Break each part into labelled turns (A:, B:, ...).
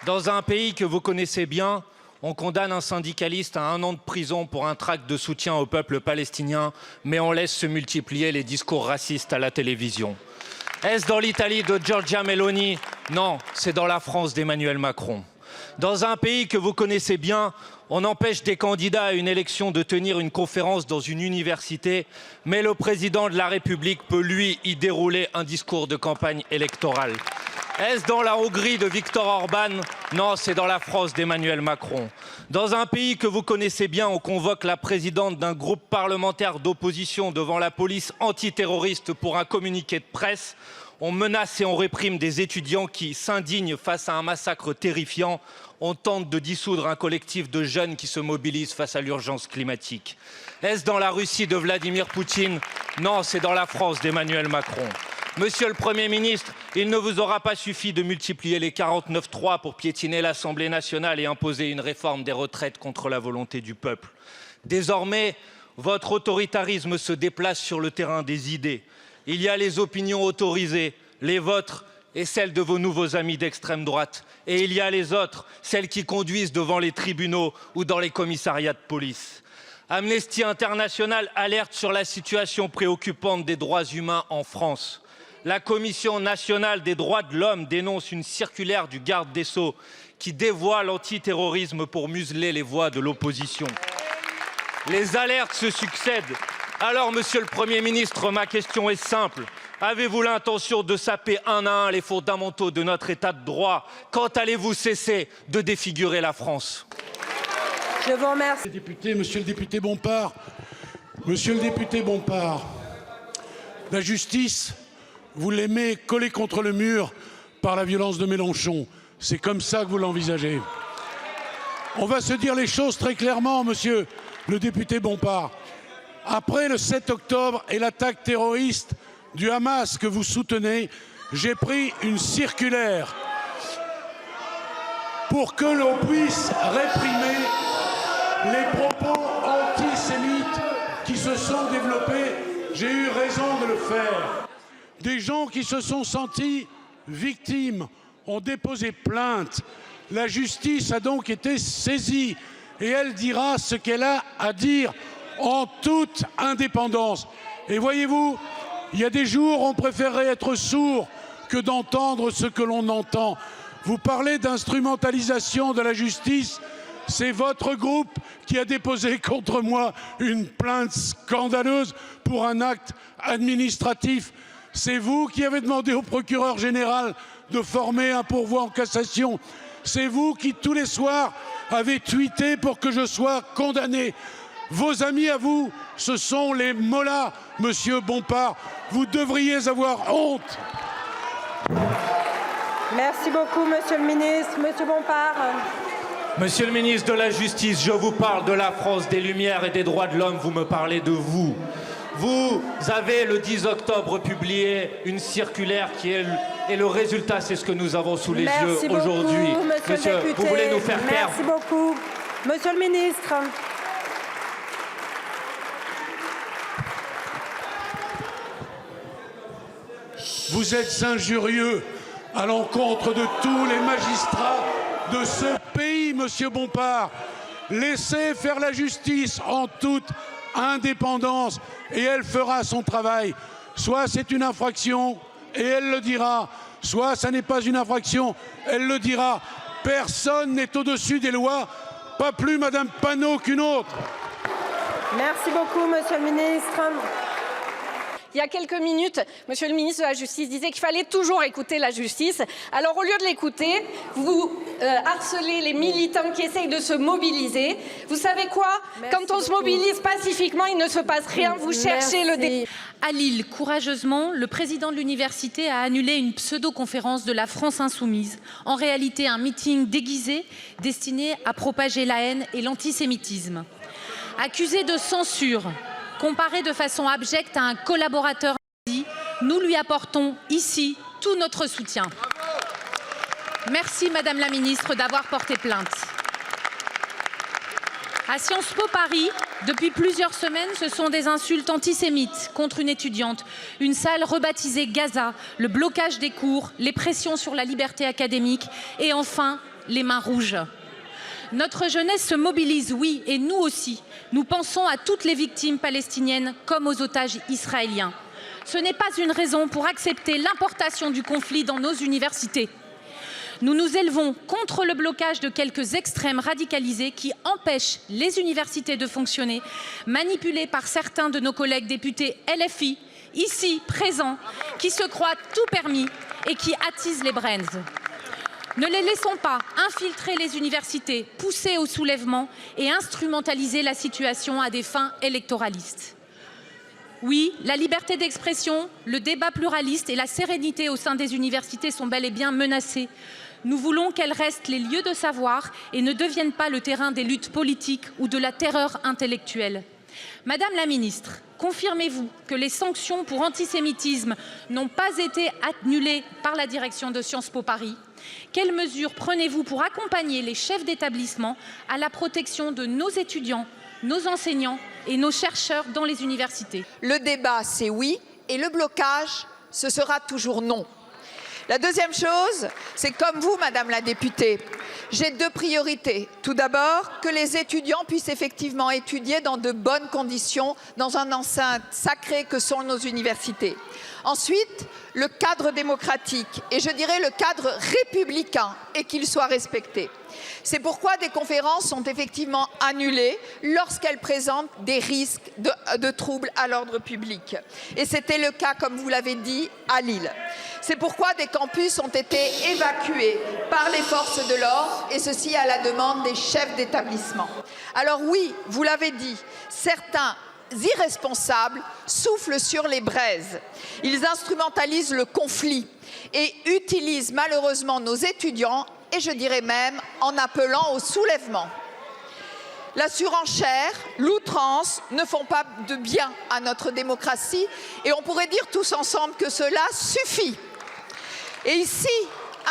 A: Dans un pays que vous connaissez bien, on condamne un syndicaliste à 1 an de prison pour un tract de soutien au peuple palestinien, mais on laisse se multiplier les discours racistes à la télévision. Est-ce dans l'Italie de Giorgia Meloni? Non, c'est dans la France d'Emmanuel Macron. Dans un pays que vous connaissez bien, on empêche des candidats à une élection de tenir une conférence dans une université, mais le président de la République peut, lui, y dérouler un discours de campagne électorale. Est-ce dans la Hongrie de Viktor Orban? Non, c'est dans la France d'Emmanuel Macron. Dans un pays que vous connaissez bien, on convoque la présidente d'un groupe parlementaire d'opposition devant la police antiterroriste pour un communiqué de presse. On menace et on réprime des étudiants qui s'indignent face à un massacre terrifiant. On tente de dissoudre un collectif de jeunes qui se mobilisent face à l'urgence climatique. Est-ce dans la Russie de Vladimir Poutine? Non, c'est dans la France d'Emmanuel Macron. Monsieur le Premier ministre, il ne vous aura pas suffi de multiplier les 49.3 pour piétiner l'Assemblée nationale et imposer une réforme des retraites contre la volonté du peuple. Désormais, votre autoritarisme se déplace sur le terrain des idées. Il y a les opinions autorisées, les vôtres et celles de vos nouveaux amis d'extrême droite. Et il y a les autres, celles qui conduisent devant les tribunaux ou dans les commissariats de police. Amnesty International alerte sur la situation préoccupante des droits humains en France. La Commission nationale des droits de l'homme dénonce une circulaire du garde des Sceaux qui dévoie l'antiterrorisme pour museler les voix de l'opposition. Les alertes se succèdent. Alors, Monsieur le Premier ministre, ma question est simple. Avez-vous l'intention de saper un à un les fondamentaux de notre État de droit? Quand allez-vous cesser de défigurer la France?
B: Je vous remercie.
C: Monsieur le député Bompard, la justice, vous l'aimez collée contre le mur par la violence de Mélenchon. C'est comme ça que vous l'envisagez. On va se dire les choses très clairement, monsieur le député Bompard. Après le 7 octobre et l'attaque terroriste du Hamas que vous soutenez, j'ai pris une circulaire pour que l'on puisse réprimer les propos antisémites qui se sont développés. J'ai eu raison de le faire. Des gens qui se sont sentis victimes ont déposé plainte. La justice a donc été saisie et elle dira ce qu'elle a à dire en toute indépendance. Et voyez-vous, il y a des jours, on préférerait être sourd que d'entendre ce que l'on entend. Vous parlez d'instrumentalisation de la justice. C'est votre groupe qui a déposé contre moi une plainte scandaleuse pour un acte administratif. C'est vous qui avez demandé au procureur général de former un pourvoi en cassation. C'est vous qui, tous les soirs, avez tweeté pour que je sois condamné. Vos amis à vous, ce sont les mollahs, monsieur Bompard. Vous devriez avoir honte.
B: Merci beaucoup, monsieur le ministre. Monsieur Bompard.
A: Monsieur le ministre de la Justice, je vous parle de la France des Lumières et des droits de l'homme, vous me parlez de vous. Vous avez, le 10 octobre, publié une circulaire qui est et le résultat, c'est ce que nous avons sous les yeux aujourd'hui.
B: Monsieur,
A: vous voulez nous faire taire?
B: Merci beaucoup. Monsieur le ministre.
C: Vous êtes injurieux à l'encontre de tous les magistrats de ce pays, monsieur Bompard. Laissez faire la justice en toute indépendance et elle fera son travail. Soit c'est une infraction et elle le dira, soit ça n'est pas une infraction, elle le dira. Personne n'est au-dessus des lois, pas plus madame Panot qu'une autre.
B: Merci beaucoup, monsieur le ministre.
D: Il y a quelques minutes, monsieur le ministre de la Justice disait qu'il fallait toujours écouter la justice. Alors, au lieu de l'écouter, vous harcelez les militants qui essayent de se mobiliser. Vous savez quoi? Quand on se mobilise pacifiquement, il ne se passe rien. Vous cherchez le débat.
E: À Lille, courageusement, le président de l'université a annulé une pseudo-conférence de la France Insoumise. En réalité, un meeting déguisé destiné à propager la haine et l'antisémitisme. Accusé de censure, comparé de façon abjecte à un collaborateur nazi, nous lui apportons ici tout notre soutien. Merci Madame la Ministre d'avoir porté plainte. À Sciences Po Paris, depuis plusieurs semaines, ce sont des insultes antisémites contre une étudiante, une salle rebaptisée Gaza, le blocage des cours, les pressions sur la liberté académique et enfin les mains rouges. Notre jeunesse se mobilise, oui, et nous aussi. Nous pensons à toutes les victimes palestiniennes comme aux otages israéliens. Ce n'est pas une raison pour accepter l'importation du conflit dans nos universités. Nous nous élevons contre le blocage de quelques extrêmes radicalisés qui empêchent les universités de fonctionner, manipulés par certains de nos collègues députés LFI, ici présents, qui se croient tout permis et qui attisent les braises. Ne les laissons pas infiltrer les universités, pousser au soulèvement et instrumentaliser la situation à des fins électoralistes. Oui, la liberté d'expression, le débat pluraliste et la sérénité au sein des universités sont bel et bien menacés. Nous voulons qu'elles restent les lieux de savoir et ne deviennent pas le terrain des luttes politiques ou de la terreur intellectuelle. Madame la ministre, confirmez-vous que les sanctions pour antisémitisme n'ont pas été annulées par la direction de Sciences Po Paris? Quelles mesures prenez-vous pour accompagner les chefs d'établissement à la protection de nos étudiants, nos enseignants et nos chercheurs dans les universités?
F: Le débat, c'est oui, et le blocage, ce sera toujours non. La deuxième chose, c'est comme vous, Madame la députée, j'ai deux priorités. Tout d'abord, que les étudiants puissent effectivement étudier dans de bonnes conditions, dans un enceinte sacré que sont nos universités. Ensuite, le cadre démocratique, et je dirais le cadre républicain, et qu'il soit respecté. C'est pourquoi des conférences sont effectivement annulées lorsqu'elles présentent des risques de troubles à l'ordre public. Et c'était le cas, comme vous l'avez dit, à Lille. C'est pourquoi des campus ont été évacués par les forces de l'ordre, et ceci à la demande des chefs d'établissement. Alors oui, vous l'avez dit, certains irresponsables soufflent sur les braises. Ils instrumentalisent le conflit et utilisent malheureusement nos étudiants, et je dirais même en appelant au soulèvement. La surenchère, l'outrance ne font pas de bien à notre démocratie, et on pourrait dire tous ensemble que cela suffit. Et ici,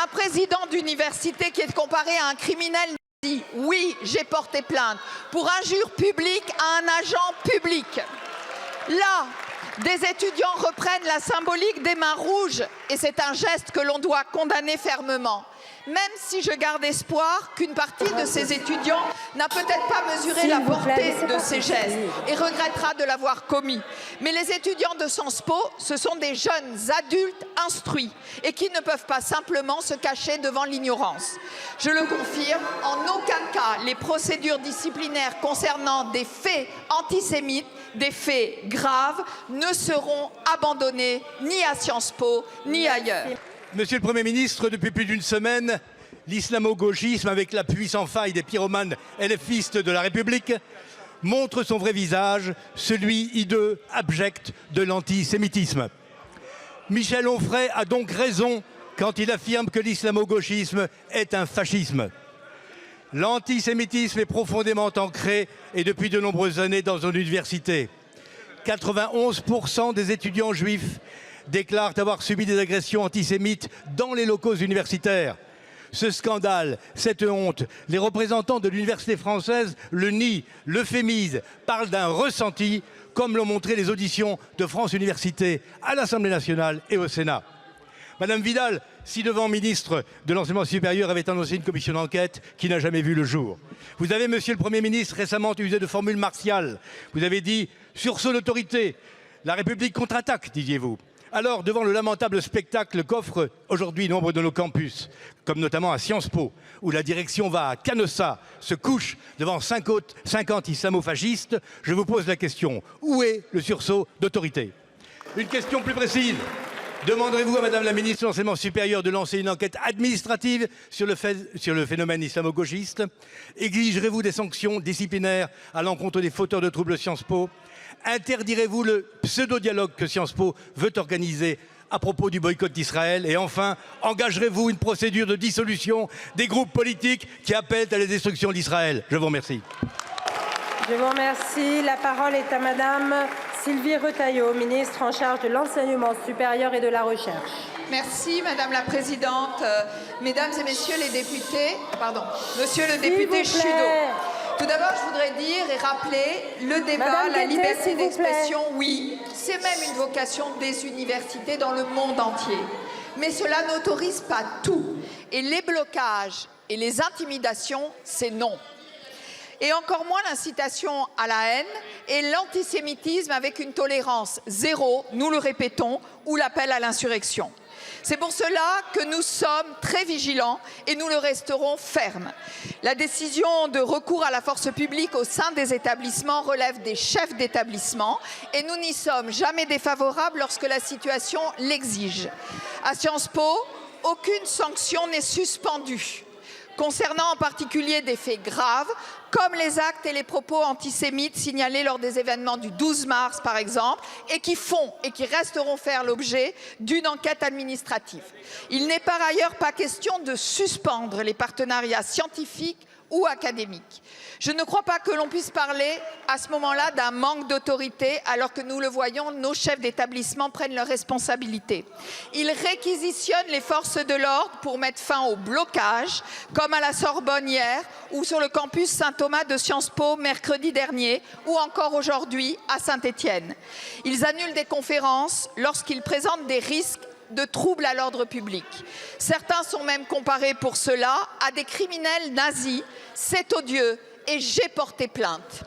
F: un président d'université qui est comparé à un criminel dit « Oui, j'ai porté plainte pour injure publique à un agent public ». Là, des étudiants reprennent la symbolique des mains rouges, et c'est un geste que l'on doit condamner fermement. Même si je garde espoir qu'une partie de ces étudiants n'a peut-être pas mesuré la portée de ces gestes et regrettera de l'avoir commis. Mais les étudiants de Sciences Po, ce sont des jeunes adultes instruits et qui ne peuvent pas simplement se cacher devant l'ignorance. Je le confirme, en aucun cas les procédures disciplinaires concernant des faits antisémites, des faits graves, ne seront abandonnées ni à Sciences Po ni ailleurs.
G: Monsieur le Premier ministre, depuis plus d'une semaine, l'islamo-gauchisme, avec l'appui sans faille des pyromanes LFistes de la République, montre son vrai visage, celui hideux, abject de l'antisémitisme. Michel Onfray a donc raison quand il affirme que l'islamo-gauchisme est un fascisme. L'antisémitisme est profondément ancré et depuis de nombreuses années dans nos universités. 91% des étudiants juifs déclarent avoir subi des agressions antisémites dans les locaux universitaires. Ce scandale, cette honte, les représentants de l'université française le nient, l'euphémisent, parlent d'un ressenti, comme l'ont montré les auditions de France Université à l'Assemblée nationale et au Sénat. Madame Vidal, ci-devant ministre de l'Enseignement supérieur, avait annoncé une commission d'enquête qui n'a jamais vu le jour. Vous avez, Monsieur le Premier ministre, récemment usé de formules martiales. Vous avez dit « sursaut d'autorité ». La République contre-attaque, disiez-vous. Alors, devant le lamentable spectacle qu'offrent aujourd'hui nombre de nos campus, comme notamment à Sciences Po, où la direction va à Canossa, se couche devant 50 islamo-fascistes, je vous pose la question, où est le sursaut d'autorité? Une question plus précise. Demanderez-vous à Madame la ministre de l'Enseignement supérieur de lancer une enquête administrative sur le phénomène islamo-gauchiste? Exigerez-vous des sanctions disciplinaires à l'encontre des fauteurs de troubles Sciences Po? Interdirez-vous le pseudo-dialogue que Sciences Po veut organiser à propos du boycott d'Israël? Et enfin, engagerez-vous une procédure de dissolution des groupes politiques qui appellent à la destruction d'Israël? Je vous remercie.
B: Je vous remercie. La parole est à Madame Sylvie Retailleau, ministre en charge de l'enseignement supérieur et de la recherche.
F: Merci Madame la Présidente. Mesdames et Messieurs les députés, Monsieur le député Chudeau. Tout d'abord, je voudrais dire et rappeler le débat,
B: Madame
F: la
B: Guettet,
F: liberté d'expression, oui, c'est même une vocation des universités dans le monde entier. Mais cela n'autorise pas tout. Et les blocages Et les intimidations, c'est non. Et encore moins l'incitation à la haine et l'antisémitisme avec une tolérance zéro, nous le répétons, ou l'appel à l'insurrection. C'est pour cela que nous sommes très vigilants et nous le resterons fermes. La décision de recours à la force publique au sein des établissements relève des chefs d'établissement et nous n'y sommes jamais défavorables lorsque la situation l'exige. À Sciences Po, aucune sanction n'est suspendue. Concernant en particulier des faits graves, comme les actes et les propos antisémites signalés lors des événements du 12 mars, par exemple, et qui font et qui resteront faire l'objet d'une enquête administrative. Il n'est par ailleurs pas question de suspendre les partenariats scientifiques ou académiques. Je ne crois pas que l'on puisse parler à ce moment-là d'un manque d'autorité, alors que nous le voyons, nos chefs d'établissement prennent leurs responsabilités. Ils réquisitionnent les forces de l'ordre pour mettre fin au blocage, comme à la Sorbonne hier, ou sur le campus Saint-Thomas de Sciences Po mercredi dernier, ou encore aujourd'hui à Saint-Étienne. Ils annulent des conférences lorsqu'ils présentent des risques de troubles à l'ordre public. Certains sont même comparés pour cela à des criminels nazis. C'est odieux et j'ai porté plainte.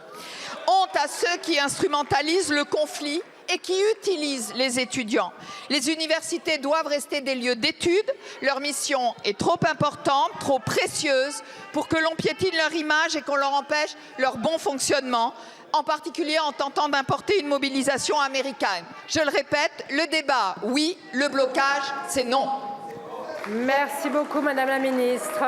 F: Honte à ceux qui instrumentalisent le conflit et qui utilisent les étudiants. Les universités doivent rester des lieux d'études. Leur mission est trop importante, trop précieuse pour que l'on piétine leur image et qu'on leur empêche leur bon fonctionnement, en particulier en tentant d'importer une mobilisation américaine. Je le répète, le débat, oui, le blocage, c'est non.
B: Merci beaucoup, Madame la Ministre.